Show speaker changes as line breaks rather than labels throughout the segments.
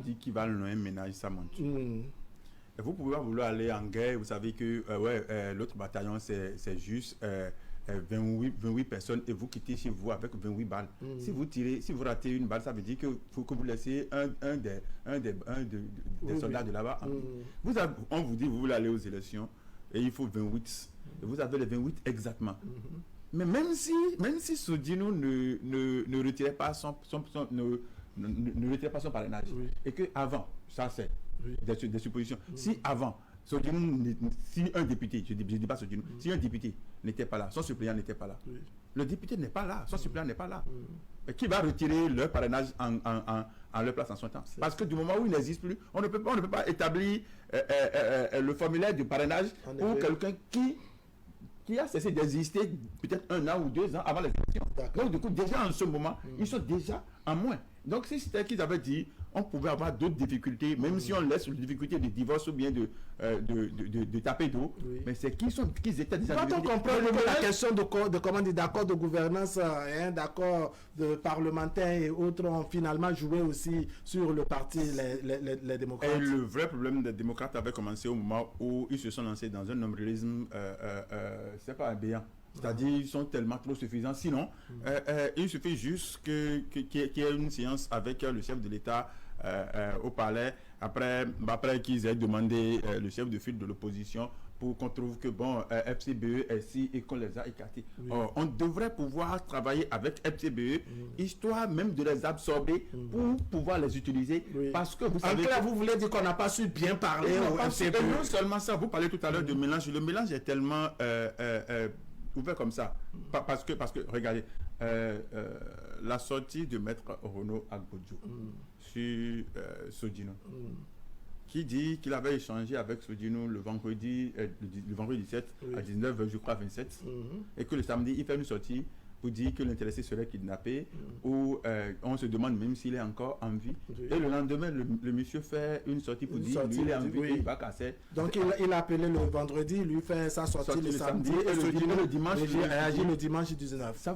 dit qu'il va loin, ménage sa monture. Et vous pouvez pas vouloir aller en guerre, vous savez que l'autre bataillon c'est juste 28 personnes et vous quittez chez vous avec 28 balles. Si vous ratez une balle, ça veut dire que faut que vous laissez un des soldats de là-bas. On vous dit vous voulez aller aux élections et il faut 28 et vous avez les 28 exactement. Mais même si Sodino ne retirait pas ne retirait pas son parrainage et que avant, ça c'est des suppositions. Si avant Sodino, si un député, je dis pas Sodino, si un député n'était pas là, son suppléant n'était pas là, le député n'est pas là, son suppléant n'est pas là. Et qui va retirer leur parrainage en leur place en son temps? Parce que du moment où il n'existe plus, on ne peut pas établir le formulaire du parrainage pour quelqu'un qui a cessé d'exister peut-être 1 an ou 2 ans avant les élections. Donc du coup, déjà en ce moment, ils sont déjà en moins. Donc si c'était qu'ils avaient dit, on pouvait avoir d'autres difficultés, même si on laisse les difficultés de divorce ou bien de taper d'eau, mais c'est qu'ils étaient déjà...
Quand on comprend que la question d'accord de gouvernance, d'accord de parlementaires et autres ont finalement joué aussi sur le parti, les démocrates.
Et le vrai problème des démocrates avait commencé au moment où ils se sont lancés dans un nombrilisme, c'est pas béant. C'est-à-dire ils sont tellement trop suffisants. Sinon, il suffit juste qu'il y ait une séance avec le chef de l'État au palais, après qu'ils aient demandé le chef de file de l'opposition pour qu'on trouve que FCBE est si et qu'on les a écartés. On devrait pouvoir travailler avec FCBE, histoire même de les absorber pour pouvoir les utiliser. Parce que vous savez...
En clair, vous voulez dire qu'on n'a pas su bien parler au FCBE.
Non seulement ça, vous parlez tout à l'heure de mélange. Le mélange est tellement... ouvert comme ça, parce que regardez, la sortie de maître Renaud Agbodjo sur Sodino, qui dit qu'il avait échangé avec Sodino le vendredi 17 à 19h, je crois 27, et que le samedi il fait une sortie pour dire que l'intéressé serait kidnappé, ou on se demande même s'il est encore en vie. Et le lendemain, le monsieur fait une sortie pour dire qu'il est en vie et il va casser.
Donc il a appelé le vendredi, lui fait sa sortie le samedi et le dimanche, il réagit le dimanche 19.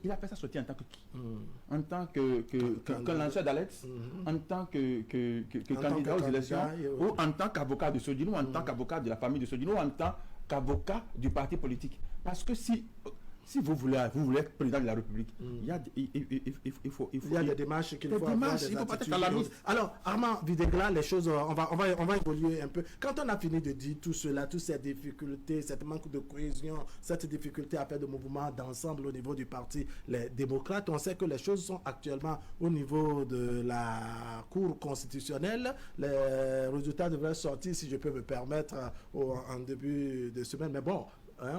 Il a fait sa sortie en tant que qui? En tant que lanceur d'alerte, en tant que candidat aux élections, ou en tant qu'avocat de Sodino, ou en tant qu'avocat de la famille de Sodino, ou en tant qu'avocat du parti politique. Parce que si vous voulez être président de la République, il y a
des démarches qu'il faut avoir,
il faut pas être à la mise.
Alors, Armand Videegla, les choses, on va évoluer un peu. Quand on a fini de dire tout cela, toutes ces difficultés, cette manque de cohésion, cette difficulté à faire de mouvements d'ensemble au niveau du parti, les démocrates, on sait que les choses sont actuellement au niveau de la Cour constitutionnelle. Les résultats devraient sortir, si je peux me permettre, en début de semaine. Mais bon,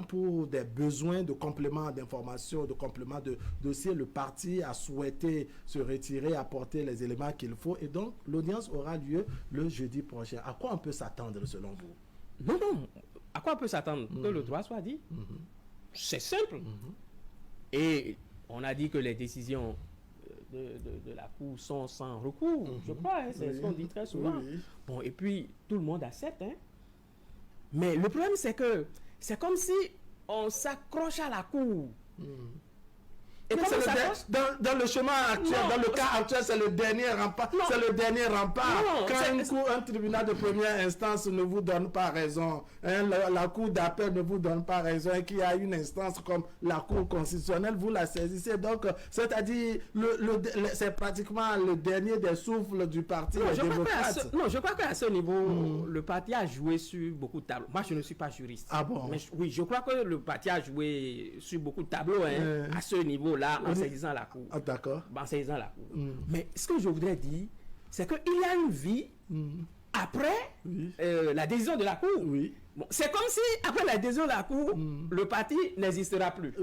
pour des besoins de complément d'information, de complément de dossier, le parti a souhaité se retirer, apporter les éléments qu'il faut, et donc l'audience aura lieu le jeudi prochain. À quoi on peut s'attendre selon vous?
Non, à quoi on peut s'attendre? Que le droit soit dit. C'est simple. Et on a dit que les décisions de la Cour sont sans recours, je crois, c'est ce qu'on dit très souvent. Bon, et puis tout le monde accepte, mais le problème c'est que c'est comme si on s'accroche à la Cour.
Et dans le chemin actuel, dans le cas actuel, c'est le dernier rempart. C'est le dernier rempart. Quand un tribunal de première instance ne vous donne pas raison, la cour d'appel ne vous donne pas raison, et qu'il y a une instance comme la Cour constitutionnelle, vous la saisissez. Donc, c'est-à-dire, c'est pratiquement le dernier des souffles du parti démocrate.
Je crois qu'à ce niveau, le parti a joué sur beaucoup de tableaux. Moi, je ne suis pas juriste.
Ah bon?
Mais oui, je crois que le parti a joué sur beaucoup de tableaux à ce niveau-là. En saisissant la Cour.
Ah, d'accord.
En saisissant la Cour. Mais ce que je voudrais dire, c'est qu'il y a une vie après la décision de la Cour. Bon, c'est comme si, après la décision de la Cour, le parti n'existera plus.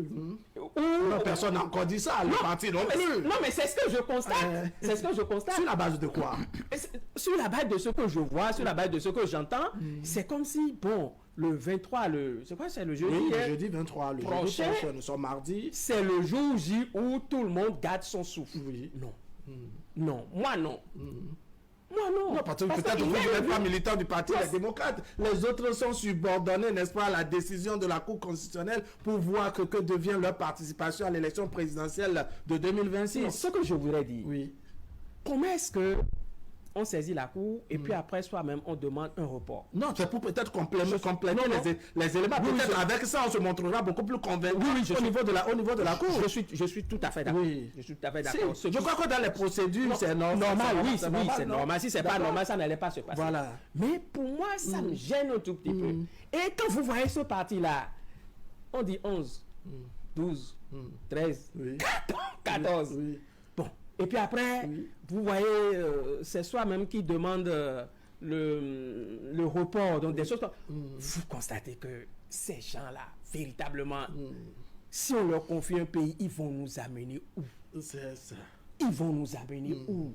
Non, personne n'a encore dit ça, le parti non plus.
Non, mais c'est ce que je constate. C'est ce que je constate.
Sur la base de quoi?
Sur la base de ce que je vois, sur la base de ce que j'entends, c'est comme si, bon, le 23, c'est quoi, c'est le jeudi?
Oui, le jeudi 23, le prochain, nous sommes mardi.
C'est le jour J où tout le monde garde son souffle.
Oui.
Non. Non, moi non. Moi non.
Non, parce que peut-être vous n'êtes pas militant du parti des démocrates. Les autres sont subordonnés, n'est-ce pas, à la décision de la Cour constitutionnelle pour voir que devient leur participation à l'élection présidentielle de 2026.
Non, ce que je voudrais dire, comment est-ce que on saisit la Cour et puis après soi-même on demande un report?
Non, c'est pour peut-être compléter les éléments. Peut-être avec ça, on se montrera beaucoup plus convaincant au niveau de la Cour.
Je suis tout à fait d'accord.
Oui.
Je suis tout à fait d'accord.
Je crois que dans les procédures, c'est normal.
Oui, c'est normal. Si c'est pas normal, ça n'allait pas se passer.
Voilà.
Mais pour moi, ça me gêne un tout petit peu. Et quand vous voyez ce parti-là, on dit 11, 12, 13, 14.
Oui.
Bon. Et puis après, vous voyez, c'est soi-même qui demande le report. Donc des choses comme... Vous constatez que ces gens-là, véritablement, si on leur confie un pays, ils vont nous amener où?
C'est ça.
Ils vont nous amener où?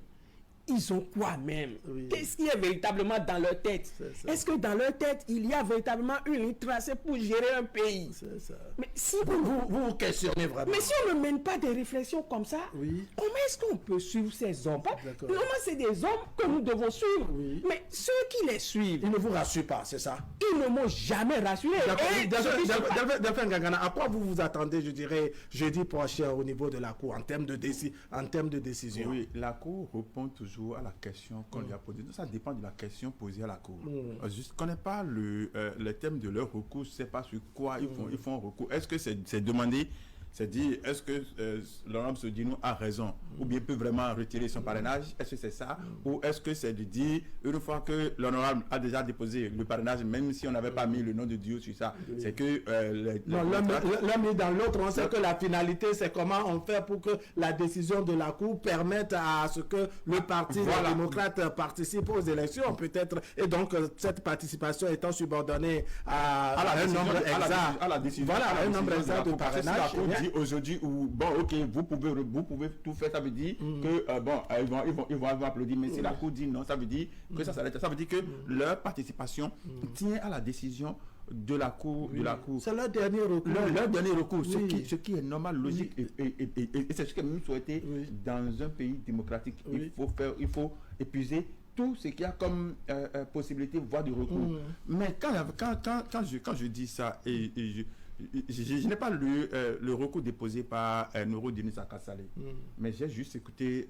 Ils ont quoi même? Qu'est-ce qui est véritablement dans leur tête? Est-ce que dans leur tête, il y a véritablement une ligne tracée pour gérer un pays?
C'est ça.
Mais si
Vous questionnez vraiment.
Mais si on ne mène pas des réflexions comme ça, comment est-ce qu'on peut suivre ces hommes? Normalement, c'est des hommes que nous devons suivre. Mais ceux qui les suivent,
ils ne vous rassurent pas, c'est ça?
Ils ne m'ont jamais rassuré.
Delphin Gangana, à quoi vous vous attendez, je dirais, jeudi prochain au niveau de la Cour en termes de décision?
Oui, la Cour répond toujours à la question qu'on lui a posée. Ça dépend de la question posée à la Cour. Je ne connais pas le thème de leur recours, je ne sais pas sur quoi ils font recours. Est-ce que c'est demandé, c'est dire, est-ce que l'honorable Sodinou a raison ou bien peut vraiment retirer son parrainage? Est-ce que c'est ça? Ou est-ce que c'est de dire, une fois que l'honorable a déjà déposé le parrainage, même si on n'avait pas mis le nom de Dieu sur ça, c'est que...
l'un mis dans l'autre, on sait que la finalité, c'est comment on fait pour que la décision de la Cour permette à ce que le parti démocrate participe aux élections, peut-être. Et donc, cette participation étant subordonnée à un nombre exact.
À la décision.
Voilà, un nombre exact de parrainage.
Aujourd'hui où bon ok vous pouvez tout faire, ça veut dire que bon ils vont applaudir, mais si la Cour dit non, ça veut dire que ça s'arrête. Ça veut dire que leur participation tient à la décision de la Cour.
C'est leur dernier recours.
Leur dernier recours, ce qui est normal, logique et c'est ce que nous souhaitons dans un pays démocratique. Il faut épuiser tout ce qu'il y a comme possibilité, voie de recours. Mais quand je dis ça et je n'ai pas lu le recours déposé par Noro Denis Akasalé, mais j'ai juste écouté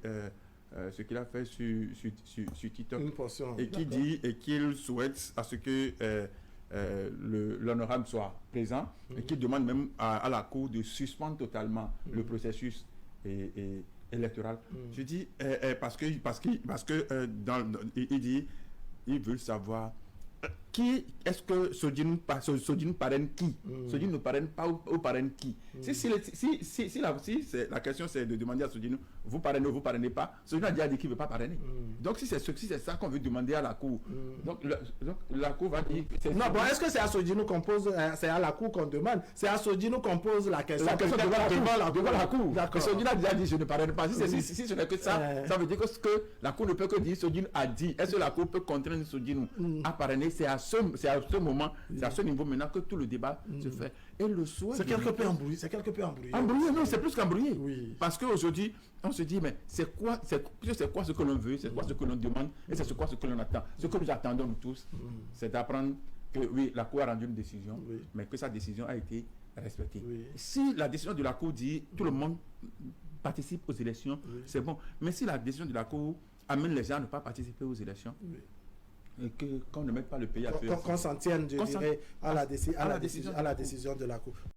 ce qu'il a fait sur TikTok et qui dit et qu'il souhaite à ce que l'honorable soit présent et qu'il demande même à la Cour de suspendre totalement le processus électoral. Je dis parce que il dit il veut savoir qui est-ce que Sodinou parraine qui? Sodinou ne parraine pas ou parraine qui? Si la question c'est de demander à Sodinou vous parrainez ou vous parrainez pas, Sodinou a déjà dit qu'il ne veut pas parrainer. Donc si c'est ça qu'on veut demander à la Cour, donc la Cour va dire que
non, bon, est-ce que c'est à Sodinou qu'on pose, c'est à la Cour qu'on demande, c'est à Sodinou qu'on pose la question
devant la Cour. Sodinou a déjà dit je ne parraine pas. Si ce n'est que ça, ça veut dire que la Cour ne peut que dire Sodinou a dit. Est-ce que la Cour peut contraindre Sodinou à parrainer? C'est à ce moment, c'est à ce niveau maintenant que tout le débat se fait. Et le soir,
c'est quelque peu embrouillé.
Embrouillé, non, c'est plus qu'embrouillé. Parce qu'aujourd'hui, on se dit, mais c'est quoi ce que l'on veut, c'est quoi ce que l'on demande, et c'est quoi ce que l'on attend. Ce que nous attendons nous tous, c'est d'apprendre que oui, la Cour a rendu une décision, mais que sa décision a été respectée. Si la décision de la Cour dit tout le monde participe aux élections, c'est bon. Mais si la décision de la Cour amène les gens à ne pas participer aux élections, et qu'on ne mette pas le pays à feu.
Qu'on s'en tienne, je dirais, à la décision de la Cour.